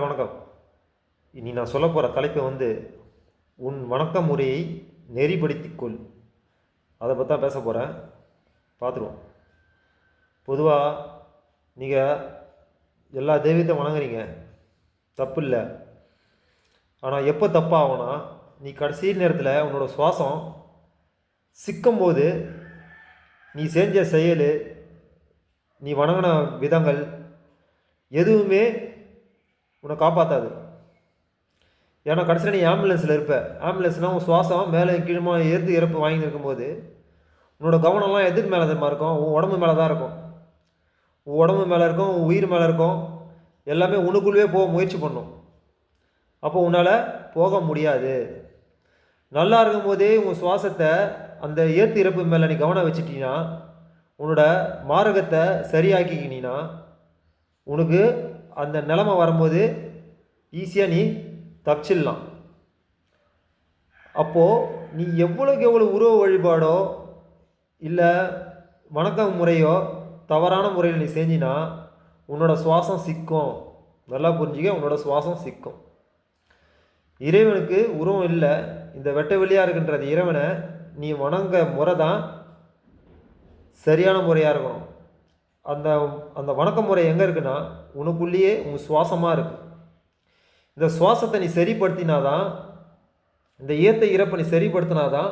வணக்கம். இனி நான் சொல்ல போகிற தலைப்பு உன் வணக்க முறையை நெறிப்படுத்திக் கொள். அதை பற்றி தான் பேச போகிறேன். பார்த்துருவோம். பொதுவாக நீங்கள் எல்லா தெய்வத்தையும் வணங்குறீங்க, தப்பு இல்லை. ஆனால் எப்போ தப்பாகும்னா, நீ கடைசி நேரத்தில் உன்னோட சுவாசம் சிக்கும்போது நீ செஞ்ச செயல், நீ வணங்கின விதங்கள் எதுவுமே உன்னை காப்பாற்றாது. ஏன்னா கடைசியில் நீ ஆம்புலன்ஸில் இருப்ப. ஆம்புலன்ஸ்னால் உன் சுவாசம் மேலே கீழே ஏற்று இறப்பு வாங்கி இருக்கும்போது உன்னோட கவனம்லாம் எதுக்கு மேலே தெரியுமா இருக்கும்? உன் உடம்பு மேலே தான் இருக்கும். உன் உடம்பு மேலே இருக்கும், உன் உயிர் மேலே இருக்கும். எல்லாமே உனக்குள்ளே போக முயற்சி பண்ணும். அப்போ உன்னால் போக முடியாது. நல்லா இருக்கும் போதே உன் சுவாசத்தை அந்த ஏற்று இறப்பு மேலே நீ கவனம் வச்சுட்டீங்கன்னா, உன்னோட மாரகத்தை சரியாக்கிக்கினா, உனக்கு அந்த நிலைமை வரும்போது ஈஸியாக நீ தப்பிச்சிடலாம். அப்போது நீ எவ்வளோக்கு எவ்வளோ உருவ வழிபாடோ இல்லை வணக்க முறையோ தவறான முறையில் நீ செஞ்சினா உன்னோட சுவாசம் சிக்கும். நல்லா புரிஞ்சுக்க, உன்னோட சுவாசம் சிக்கும். இறைவனுக்கு உருவம் இல்லை. இந்த வெட்ட வெளியாக இருக்கின்றது இறைவனை நீ வணங்க முறை தான் சரியான முறையாக இருக்கணும். அந்த அந்த வணக்க முறை எங்கே இருக்குன்னா, உனக்குள்ளேயே உன் சுவாசமாக இருக்குது. இந்த சுவாசத்தை நீ சரிப்படுத்தினாதான், இந்த ஏத்த இறப்பை நீ சரிப்படுத்தினாதான்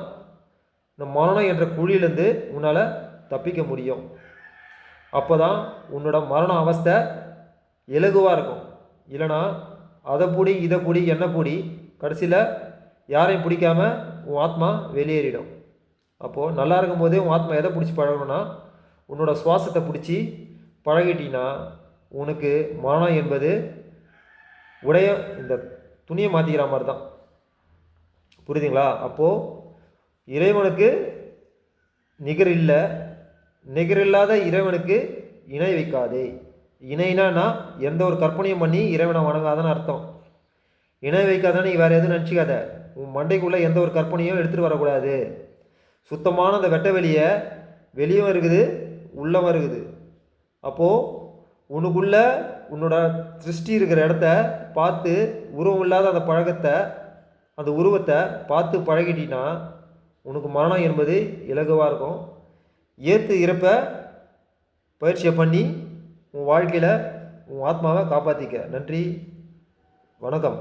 இந்த மரணம் என்ற குழியிலேருந்து உன்னால் தப்பிக்க முடியும். அப்போ தான் உன்னோட மரண அவஸ்தை இலகுவாக இருக்கும். இல்லைனா அதை பிடி இதை பிடி என்ன பிடி, கடைசியில் யாரையும் பிடிக்காம உன் ஆத்மா வெளியேறிடும். அப்போது நல்லா இருக்கும்போதே உன் ஆத்மா எதை பிடிச்சி பழகணும்னா, உன்னோட சுவாசத்தை பிடிச்சி பழகிட்டீங்கன்னா உனக்கு மரணம் என்பது இந்த துணியை மாற்றிக்கிற மாதிரி தான். புரியுதுங்களா? அப்போது இறைவனுக்கு நிகர் இல்லை. நிகரில்லாத இறைவனுக்கு இணை வைக்காதே. இணைனா எந்த ஒரு கற்பனையும் பண்ணி இறைவனை வணங்காதன்னு அர்த்தம். இணை வைக்காதன்னு நீ வேறு எதுவும் நினச்சிக்காத. உன் மண்டைக்குள்ளே எந்த ஒரு கற்பனையும் எடுத்துகிட்டு வரக்கூடாது. சுத்தமான அந்த வெட்ட வெளியை வெளியும் இருக்குது, உள்ளவும் இருக்குது. அப்போது உனக்குள்ள உன்னோட திருஷ்டி இருக்கிற இடத்த பார்த்து, உருவம் இல்லாத அந்த பழக்கத்தை, அந்த உருவத்தை பார்த்து பழகிட்டீங்கன்னா உனக்கு மரணம் என்பது இலகுவாக இருக்கும். ஏற்று இறப்பை பயிற்சியை பண்ணி உன் வாழ்க்கையில் உன் ஆத்மாவை காப்பாற்றிக்க. நன்றி, வணக்கம்.